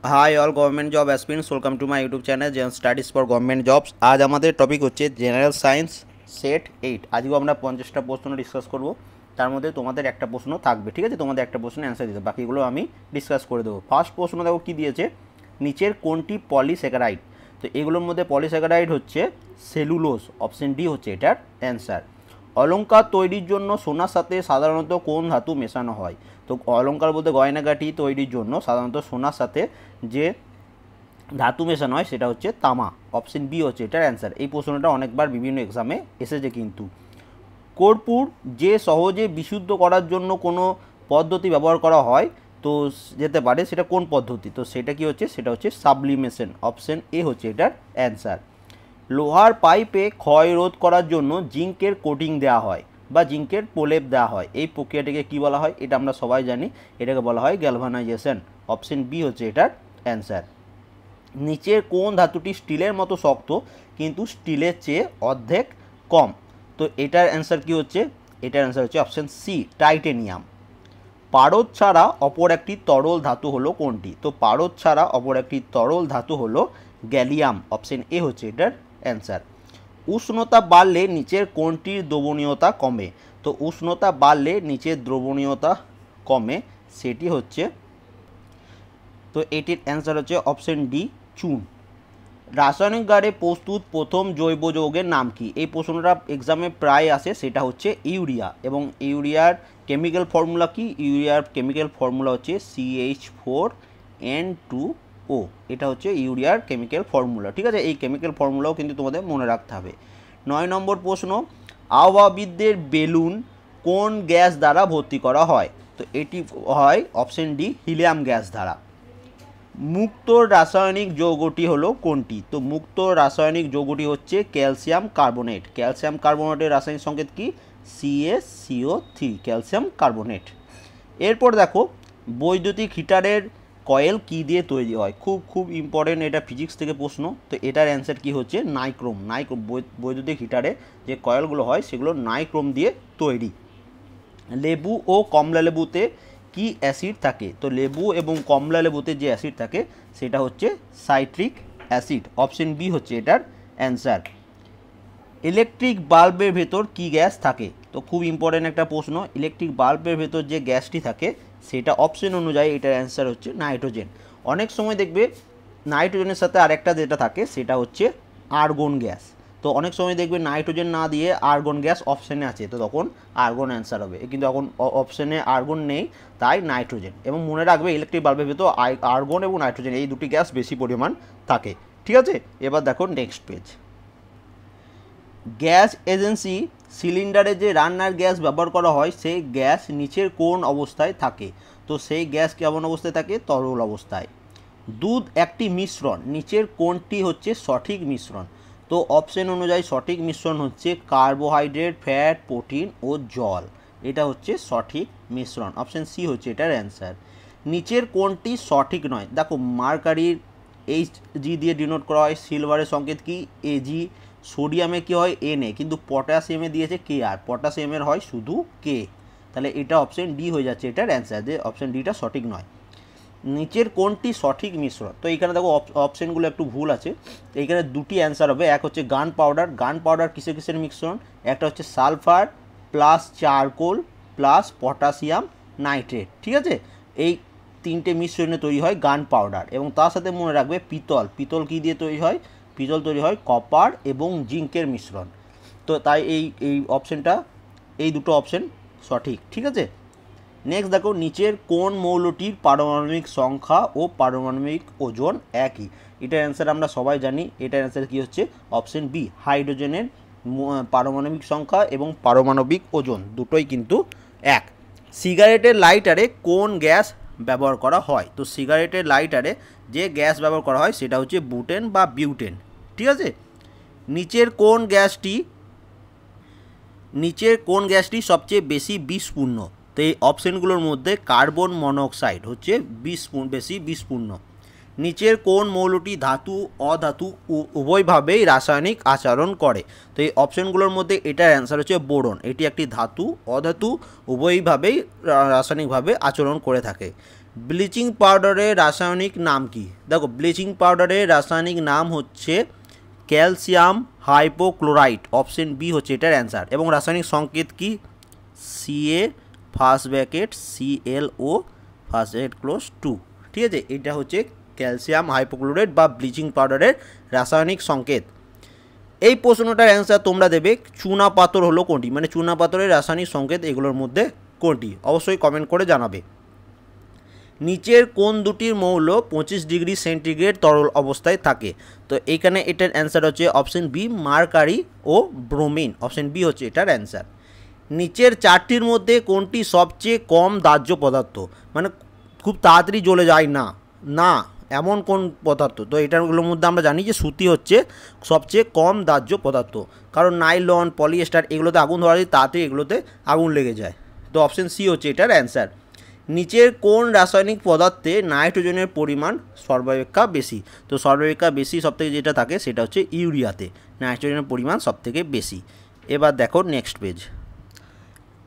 High all government job aspirants welcome to my YouTube channel gen studies for government jobs. आज हमारे topic होच्छे general science set 8। आजকে আমরা 50টা প্রশ্ন discuss করব। তার মধ্যে তোমাদের একটা প্রশ্ন থাকবে, ঠিক আছে? তোমাদের একটা প্রশ্নের অ্যানসার দিতে, বাকিগুলো আমি ডিসকাস করে দেবো। ফার্স্ট প্রশ্ন দেখো কি দিয়েছে, নিচের কোনটি পলিস্যাকারাইড? তো এগুলোর মধ্যে পলিস্যাকারাইড হচ্ছে সেলুলোজ, অপশন ডি হচ্ছে এটার অ্যানসার। অলঙ্কার তৈরির জন্য সোনার সাথে সাধারণত কোন ধাতু মেশানো হয়? তো অলঙ্কার বলতে গয়নাগাটি তৈরির জন্য সাধারণত সোনার সাথে যে ধাতু মেশানো হয় সেটা হচ্ছে তামা, অপশন বি হচ্ছে এটার অ্যান্সার। এই প্রশ্নটা অনেকবার বিভিন্ন এক্সামে এসেছে কিন্তু। কর্পূর যে সহজে বিশুদ্ধ করার জন্য কোনো পদ্ধতি ব্যবহার করা হয় তো যেতে পারে, সেটা কোন পদ্ধতি? তো সেটা কি হচ্ছে, সেটা হচ্ছে সাবলিমেশন, অপশন এ হচ্ছে এটার অ্যান্সার। লোহার পাইপে ক্ষয় রোধ করার জন্য জিঙ্কের কোটিং দেওয়া হয় বা জিঙ্কের প্রলেপ দেওয়া হয়, এই প্রক্রিয়াটিকে কী বলা হয়? এটা আমরা সবাই জানি, এটাকে বলা হয় গ্যালভানাইজেশন, অপশন বি হচ্ছে এটার অ্যান্সার। নিচের কোন ধাতুটি স্টিলের মতো শক্ত কিন্তু স্টিলের চেয়ে অর্ধেক কম? তো এটার অ্যান্সার কি হচ্ছে? এটার অ্যান্সার হচ্ছে অপশন সি, টাইটেনিয়াম। পারদ ছাড়া অপর একটি তরল ধাতু হলো কোনটি? তো পারদ ছাড়া অপর একটি তরল ধাতু হলো গ্যালিয়াম, অপশন এ হচ্ছে এটার অ্যান্সার। উষ্ণতা বাড়লে নিচের কোনটির দ্রবণীয়তা কমে? তো উষ্ণতা বাড়লে নিচের দ্রবণীয়তা কমে, সেটি হচ্ছে, তো এটির অ্যান্সার হচ্ছে অপশন ডি, চুন। রাসায়নিক গাড়ে প্রস্তুত প্রথম জৈব যৌগের নাম কি? এই প্রশ্নটা এক্সামে প্রায় আসে, সেটা হচ্ছে ইউরিয়া। এবং ইউরিয়ার কেমিক্যাল ফর্মুলা কি? ইউরিয়ার কেমিক্যাল ফর্মুলা হচ্ছে CH4N2O, এটা হচ্ছে ইউরিয়ার কেমিক্যাল ফর্মুলা, ঠিক আছে? এই কেমিক্যাল ফর্মুলাও কিন্তু তোমাদের মনে রাখতে হবে। 9 নম্বর প্রশ্ন, আবহাওয়াবিদদের বেলুন কোন গ্যাস দ্বারা ভর্তি করা হয়? তো এটি হয় অপশন ডি, হিলিয়াম গ্যাস দ্বারা। মুক্ত রাসায়নিক যৌগটি হলো কোনটি? তো মুক্ত রাসায়নিক যৌগটি হচ্ছে ক্যালসিয়াম কার্বনেট। ক্যালসিয়াম কার্বনেটের রাসায়নিক সংকেত কি? CaCO3, calcium carbonate. এরপর দেখো, বৈদ্যুতিক হিটারের কয়েল কি দিয়ে তৈরি হয়? খুব খুব ইম্পর্টেন্ট, এটা ফিজিক্স থেকে প্রশ্ন। তো এটার অ্যান্সার কি হচ্ছে? নাইক্রোম। বৈদ্যুতিক হিটারে যে কয়েলগুলো হয় সেগুলো নাইক্রোম দিয়ে তৈরি। লেবু ও কমলা লেবুতে কি অ্যাসিড থাকে? তো লেবু এবং কমলা লেবুতে যে অ্যাসিড থাকে সেটা হচ্ছে সাইট্রিক অ্যাসিড, অপশন বি হচ্ছে এটার অ্যান্সার। ইলেকট্রিক বাল্বের ভেতর কি গ্যাস থাকে? তো খুব ইম্পর্টেন্ট একটা প্রশ্ন। ইলেকট্রিক বাল্বের ভেতর যে গ্যাসটি থাকে সেটা অপশন অনুযায়ী এটার অ্যান্সার হচ্ছে নাইট্রোজেন। অনেক সময় দেখবে নাইট্রোজেনের সাথে আরেকটা যেটা থাকে সেটা হচ্ছে আর্গন গ্যাস। তো অনেক সময় দেখবে নাইট্রোজেন না দিয়ে আর্গন গ্যাস অপশানে আছে, তো তখন আর্গন অ্যান্সার হবে। কিন্তু এখন অপশানে আর্গন নেই, তাই নাইট্রোজেন। এবং মনে রাখবে ইলেকট্রিক বাল্বের ভেতর আর্গন এবং নাইট্রোজেন এই দুটি গ্যাস বেশি পরিমাণ থাকে, ঠিক আছে? এবার দেখো নেক্সট পেজ। গ্যাস এজেন্সি সিলিন্ডারে যে রান্নার গ্যাস ব্যবহার করা হয় সেই গ্যাস নিচের কোন অবস্থায় থাকে? তো সেই গ্যাস কেমন অবস্থায় থাকে? তরল অবস্থায়। দুধ একটি মিশ্রণ, নিচের কোনটি হচ্ছে সঠিক মিশ্রণ? তো অপশন অনুযায়ী সঠিক মিশ্রণ হচ্ছে কার্বোহাইড্রেট, ফ্যাট, প্রোটিন ও জল, এটা হচ্ছে সঠিক মিশ্রণ, অপশন সি হচ্ছে এটার অ্যান্সার। নিচের কোনটি সঠিক নয়? দেখো, মার্কারির Hg দিয়ে ডিনোট করা হয়, সিলভারের সংকেত কি? Ag, সোডিয়ামে কি হয়? Na, কিন্তু পটাশিয়ামে দিয়েছে Kr, পটাশিয়ামের হয় শুধু K, তাহলে এটা অপশন ডি হয়ে যাচ্ছে এটার অ্যান্সার, যে অপশন ডিটা সঠিক নয়। নিচের কোনটি সঠিক মিশ্রণ? তো এইখানে দেখো অপশনগুলো একটু ভুল আছে, এইখানে দুটি অ্যান্সার হবে। এক হচ্ছে গান পাউডার। গান পাউডার কিসের কিসের মিশ্রণ? একটা হচ্ছে sulphur plus charcoal plus potassium nitrate, ঠিক আছে? এই তিনটে মিশ্রণে তৈরি হয় গান পাউডার। এবং তার সাথে মনে রাখবে পিতল। পিতল কী দিয়ে তৈরি হয়? পিতল তৈরি হয় কপার এবং জিঙ্কের মিশ্রণ। তো তাই এই অপশনটা, এই দুটো অপশন সঠিক, ঠিক আছে? নেক্সট দেখো, নিচের কোন মৌলটির পারমাণবিক সংখ্যা ও পারমাণবিক ওজন একই? এটার অ্যান্সার আমরা সবাই জানি, এটার অ্যান্সার কি হচ্ছে? অপশন বি, হাইড্রোজেনের পারমাণবিক সংখ্যা এবং পারমাণবিক ওজন দুটোই কিন্তু এক। সিগারেটের লাইটারে কোন গ্যাস ব্যবহার করা হয়? তো সিগারেটের লাইটারে যে গ্যাস ব্যবহার করা হয় সেটা হচ্ছে বুটেন বা বিউটেন, ঠিক আছে? নিচের কোন গ্যাসটি সবচেয়ে বেশি বিষপূর্ণ? তো এই অপশানগুলোর মধ্যে কার্বন মনোক্সাইড হচ্ছে বেশি বিষপূর্ণ। নিচের কোন মৌলটি ধাতু অধাতু উভয়ভাবেই রাসায়নিক আচরণ করে? তো এই অপশানগুলোর মধ্যে এটার অ্যান্সার হচ্ছে বোরন। এটি একটি ধাতু অধাতু উভয়ভাবেই রাসায়নিকভাবে আচরণ করে থাকে। ব্লিচিং পাউডারের রাসায়নিক নাম কি? দেখো ব্লিচিং পাউডারের রাসায়নিক নাম হচ্ছে ক্যালসিয়াম হাইপোক্লোরাইট, অপশন বি হচ্ছে এটার অ্যান্সার। এবং রাসায়নিক সংকেত কি? Ca first bracket ClO first bracket close 2। ঠিক আছে, এটা হচ্ছে ক্যালসিয়াম হাইপোক্লোরাইট বা ব্লিচিং পাউডারের রাসায়নিক সংকেত। এই প্রশ্নটার অ্যান্সার তোমরা দেবে চুনা পাথর হলো কোনটি, মানে চুনা পাথরের রাসায়নিক সংকেত এগুলোর মধ্যে কোনটি, অবশ্যই কমেন্ট করে জানাবে। নিচের কোন দুটির মৌল 25 ডিগ্রি সেন্টিগ্রেড তরল অবস্থায় থাকে? তো এইখানে এটার অ্যান্সার হচ্ছে অপশন বি মার্কারি ও ব্রোমিন, অপশন বি হচ্ছে এটার অ্যান্সার। নিচের চারটির মধ্যে কোনটি সবচেয়ে কম দাহ্য পদার্থ, মানে খুব তাড়াতাড়ি জ্বলে যায় না, না এমন কোন পদার্থ? তো এটারগুলোর মধ্যে আমরা জানি যে সুতি হচ্ছে সবচেয়ে কম দাহ্য পদার্থ, কারণ নাইলন পলিয়েস্টার এগুলোতে আগুন ধরা যায় তাড়াতাড়ি এগুলোতে আগুন লেগে যায়। তো অপশন সি হচ্ছে এটার অ্যান্সার। নিচের কোন রাসায়নিক পদার্থে নাইট্রোজেনের পরিমাণ সর্বাপেক্ষা বেশি? তো সর্বাপেক্ষা বেশি সবথেকে যেটা থাকে সেটা হচ্ছে ইউরিয়াতে নাইট্রোজেনের পরিমাণ সবথেকে বেশি। এবার দেখো নেক্সট পেজ।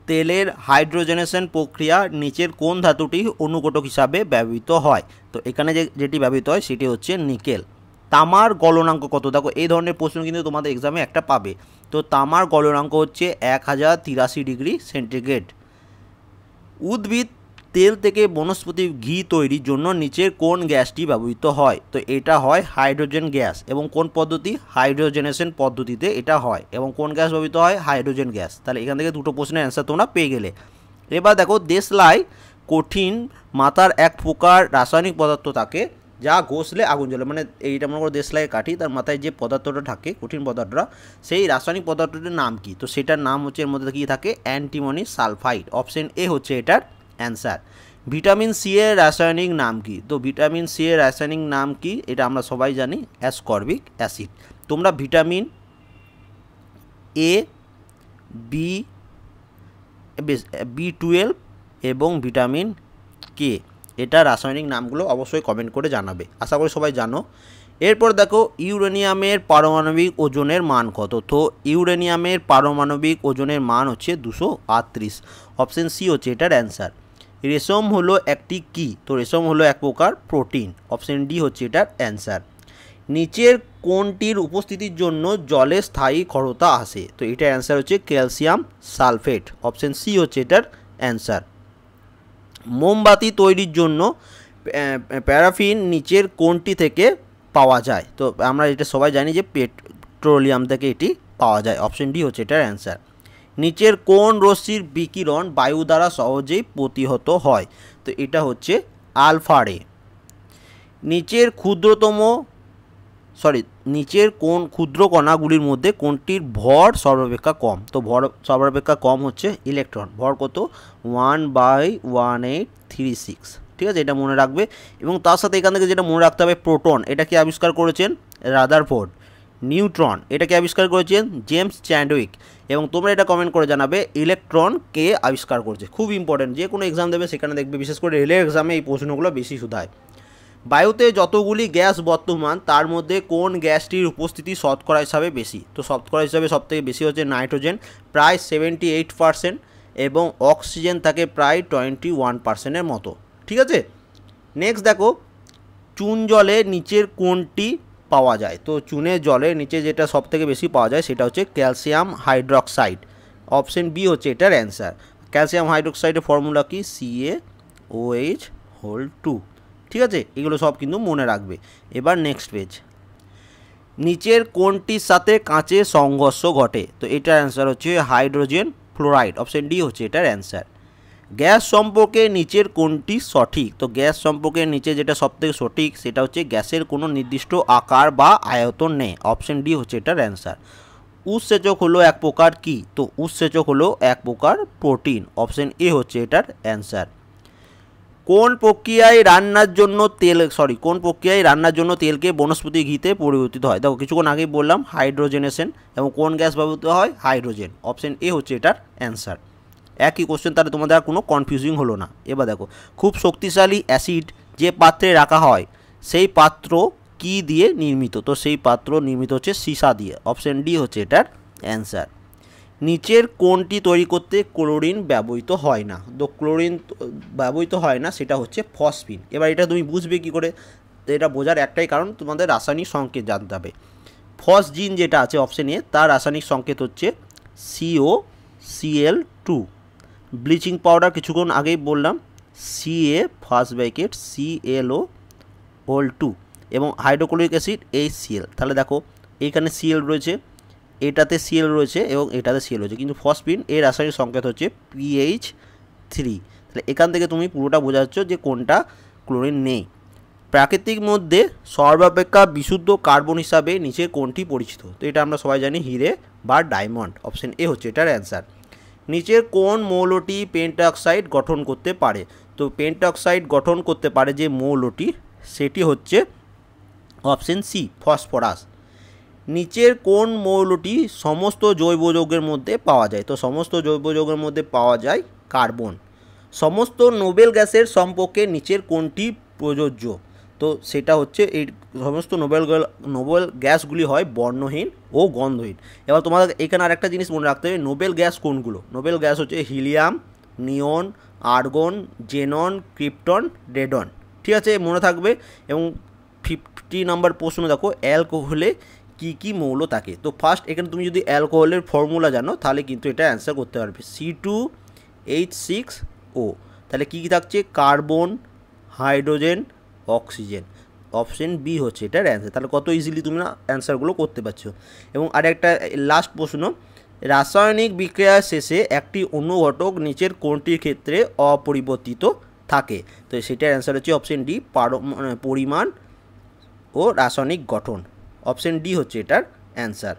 তেলের হাইড্রোজেনেশন প্রক্রিয়া নিচের কোন ধাতুটি অনুঘটক হিসাবে ব্যবহৃত হয়? তো এখানে যেটি ব্যবহৃত হয় সেটি হচ্ছে নিকেল। তামার গলনাঙ্ক কত? দেখো এই ধরনের প্রশ্ন কিন্তু তোমাদের এক্সামে একটা পাবে। তো তামার গলনাঙ্ক হচ্ছে 1083 ডিগ্রি সেন্টিগ্রেড। উদ্ভিদ তেল থেকে বনস্পতি ঘি তৈরির জন্য নিচের কোন গ্যাসটি ব্যবহৃত হয়? তো এটা হয় হাইড্রোজেন গ্যাস। এবং কোন পদ্ধতি? হাইড্রোজেনেশন পদ্ধতিতে এটা হয়। এবং কোন গ্যাস ব্যবহৃত হয়? Hydrogen gas. তাহলে এখান থেকে দুটো প্রশ্নের অ্যান্সার তোমরা পেয়ে গেলে। এবার দেখো দেশলাই কঠিন মাথার এক প্রকার রাসায়নিক পদার্থ থাকে যা ঘষলে আগুন জ্বলে, মানে এইটা মনে করো দেশলাই কাঠি, তার মাথায় যে পদার্থটা থাকে কঠিন পদার্থটা, সেই রাসায়নিক পদার্থটির নাম কি? তো সেটার নাম হচ্ছে এর মধ্যে কী থাকে? অ্যান্টিমনি সালফাইড, অপশন এ হচ্ছে এটার অ্যান্সার। ভিটামিন সি এর রাসায়নিক নাম কি? তো ভিটামিন সি এর রাসায়নিক নাম কি? এটা আমরা সবাই জানি, অ্যাসকর্বিক অ্যাসিড। তোমরা ভিটামিন এ, B12 এবং ভিটামিন কে এটা রাসায়নিক নামগুলো অবশ্যই কমেন্ট করে জানাবে, আশা করি সবাই জানো। এরপর দেখো ইউরেনিয়ামের পারমাণবিক ওজনের মান কত? তো ইউরেনিয়ামের পারমাণবিক ওজনের মান হচ্ছে 238, অপশন সি হচ্ছে এটার অ্যান্সার। রেশম হলো একটি কি? তো রেশম হলো এক প্রকার প্রোটিন, অপশন ডি হচ্ছে এটার অ্যান্সার। নিচের কোনটির উপস্থিতির জন্য জলে স্থায়ী ক্ষরতা আসে? তো এটার অ্যান্সার হচ্ছে ক্যালসিয়াম সালফেট, অপশন সি হচ্ছে এটার অ্যান্সার। মোমবাতি তৈরির জন্য প্যারাফিন নিচের কোনটি থেকে পাওয়া যায়? তো আমরা এটা সবাই জানি যে পেট্রোলিয়াম থেকে এটি পাওয়া যায়, অপশন ডি হচ্ছে এটার অ্যান্সার। নিচের কোন রশ্মির বিকিরণ বায়ু দ্বারা সহজেই প্রতিহত হয়? তো এটা হচ্ছে আলফা রে। নিচের কোন ক্ষুদ্র কণাগুলির মধ্যে কোনটির ভর সর্বাপেক্ষা কম? তো ভর সর্বাপেক্ষা কম হচ্ছে ইলেকট্রন, ভর কত? 1/1836। ঠিক আছে, এটা মনে রাখবে। এবং তার সাথে এখান থেকে যেটা মনে রাখতে হবে, প্রোটন এটা কি আবিষ্কার করেছেন? রাদারফোর্ড। নিউট্রন এটাকে আবিষ্কার করেছেন জেমস চ্যাডউইক। এবং তোমরা এটা কমেন্ট করে জানাবে ইলেকট্রন কে আবিষ্কার করেছে। খুব ইম্পর্টেন্ট, যে কোনো এক্সাম দেবে সেখানে দেখবে, বিশেষ করে রেলের এক্সামে এই প্রশ্নগুলো বেশি শুধায়। বায়ুতে যতগুলি গ্যাস বর্তমান তার মধ্যে কোন গ্যাসটির উপস্থিতি শতকরা হিসাবে বেশি? তো শতকরা হিসাবে সবথেকে বেশি হচ্ছে নাইট্রোজেন, প্রায় 78%, এবং অক্সিজেন থাকে প্রায় 21%-এর মতো। ঠিক আছে, নেক্সট দেখো চুন জলে নিচের কোনটি পাওয়া যায়? তো চুনের জলের নিচে যেটা সবথেকে বেশি পাওয়া যায় সেটা হচ্ছে ক্যালসিয়াম হাইড্রক্সাইড, অপশন বি হচ্ছে এটার অ্যান্সার। ক্যালসিয়াম হাইড্রক্সাইডের ফর্মুলা কি? CaOH2। ঠিক আছে, এগুলো সব কিন্তু মনে রাখবে। এবার নেক্সট পেজ। নিচের কোনটির সাথে কাঁচের সংঘর্ষ ঘটে? তো এটার অ্যান্সার হচ্ছে হাইড্রোজেন ফ্লোরাইড, অপশন ডি হচ্ছে এটার অ্যান্সার। গ্যাস সম্পর্কে নিচের কোনটি সঠিক? তো গ্যাস সম্পর্কে নিচে যেটা সবথেকে সঠিক সেটা হচ্ছে গ্যাসের কোনো নির্দিষ্ট আকার বা আয়তন নেই, অপশন ডি হচ্ছে এটার অ্যান্সার। উৎসেচক হলো এক প্রকার কি? তো উৎসেচক হলো এক প্রকার প্রোটিন, অপশন এ হচ্ছে এটার অ্যান্সার। কোন প্রক্রিয়ায় রান্নার জন্য তেলকে বনস্পতি ঘিতে পরিবর্তিত হয়? দেখো কিছুক্ষণ আগেই বললাম হাইড্রোজেনেশন। এবং কোন গ্যাস ব্যবহৃত হয়? হাইড্রোজেন, অপশন এ হচ্ছে এটার অ্যান্সার। একই কোশ্চেন, তাহলে তোমাদের আর কোনো কনফিউজিং হলো না। এবার দেখো খুব শক্তিশালী অ্যাসিড যে পাত্রে রাখা হয় সেই পাত্র কি দিয়ে নির্মিত? তো সেই পাত্র নির্মিত হচ্ছে সীসা দিয়ে, অপশন ডি হচ্ছে এটার অ্যান্সার। নিচের কোনটি তৈরি করতে ক্লোরিন ব্যবহৃত হয় না? তো ক্লোরিন ব্যবহৃত হয় না সেটা হচ্ছে ফসফিন। এবার এটা তুমি বুঝবে কী করে? এটা বোঝার একটাই কারণ, তোমাদের রাসায়নিক সংকেত জানতে হবে। ফসজিন যেটা আছে অপশন এ, তার রাসায়নিক সংকেত হচ্ছে COCl2। ব্লিচিং পাউডার কিছুক্ষণ আগেই বললাম, CA ফার্স্ট ব্র্যাকেট ClO2 এবং হাইড্রোক্লোরিক অ্যাসিড HCl। তাহলে দেখো এইখানে Cl রয়েছে, এটাতে Cl রয়েছে এবং এটাতে Cl রয়েছে, কিন্তু ফসফিন এর রাসায়নিক সংকেত হচ্ছে PH3। তাহলে এখান থেকে তুমি পুরোটা বোঝা যাচ্ছে যে কোনটা ক্লোরিন নেই। প্রাকৃতিক মধ্যে সর্বাপেক্ষা বিশুদ্ধ কার্বন হিসাবে নিচের কোনটি পরিচিত? তো এটা আমরা সবাই জানি হিরে বা ডায়মন্ড। অপশন এ হচ্ছে এটার অ্যান্সার। নিচের কোন মৌলটি পেন্টঅক্সাইড গঠন করতে পারে? তো পেন্টঅক্সাইড গঠন করতে পারে যে মৌলটি, সেটি হচ্ছে অপশন সি ফসফরাস। নিচের কোন মৌলটি সমস্ত জৈব যৌগের মধ্যে পাওয়া যায়? তো সমস্ত জৈব যৌগের মধ্যে পাওয়া যায় কার্বন। সমস্ত নোবেল গ্যাসের সম্পর্কে নিচের কোনটি প্রযোজ্য? তো সেটা হচ্ছে এই সমস্ত নোবেল গ্যাসগুলি হয় বর্ণহীন ও গন্ধহীন। এবার তোমাদের এখানে আরেকটা জিনিস মনে রাখতে হবে, নোবেল গ্যাস কোনগুলো? নোবেল গ্যাস হচ্ছে হিলিয়াম, নিয়ন, আর্গন, জেনন, ক্রিপ্টন, রেডন। ঠিক আছে, মনে থাকবে। এবং 50 নম্বর প্রশ্ন দেখো, অ্যালকোহলে কী কী মৌল থাকে? তো ফার্স্ট এখানে তুমি যদি অ্যালকোহলের ফর্মুলা জানো তাহলে কিন্তু এটা অ্যান্সার করতে পারবে, C2H6O। তাহলে কী কী থাকছে? Carbon, hydrogen, oxygen. Option B হচ্ছে এটার অ্যান্সার। তাহলে কত ইজিলি তুমি না অ্যান্সারগুলো করতে পারছো। এবং আরেকটা লাস্ট প্রশ্ন, রাসায়নিক বিক্রিয়ার শেষে একটি অনুঘটক নিচের কোনটির ক্ষেত্রে অপরিবর্তিত থাকে? তো সেটার অ্যান্সার হচ্ছে অপশন ডি পরিমাণ ও রাসায়নিক গঠন। অপশন ডি হচ্ছে এটার অ্যান্সার।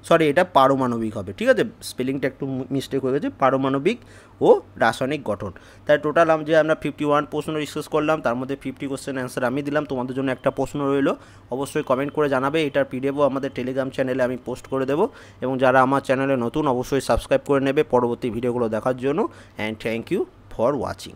সরি, এটা পারমাণবিক হবে। ঠিক আছে, স্পেলিংটা একটু মিস্টেক হয়ে গেছে, পারমাণবিক ও রাসায়নিক গঠন। তাই টোটাল যে আমরা 51 প্রশ্ন ডিসকাস করলাম, তার মধ্যে 50 কোশ্চেন অ্যান্সার আমি দিলাম। তোমাদের জন্য একটা প্রশ্ন রইল, অবশ্যই কমেন্ট করে জানাবে। এটার পিডিএফও আমাদের টেলিগ্রাম চ্যানেলে আমি পোস্ট করে দেবো। এবং যারা আমার চ্যানেলে নতুন অবশ্যই সাবস্ক্রাইব করে নেবে পরবর্তী ভিডিওগুলো দেখার জন্য। And thank you for watching.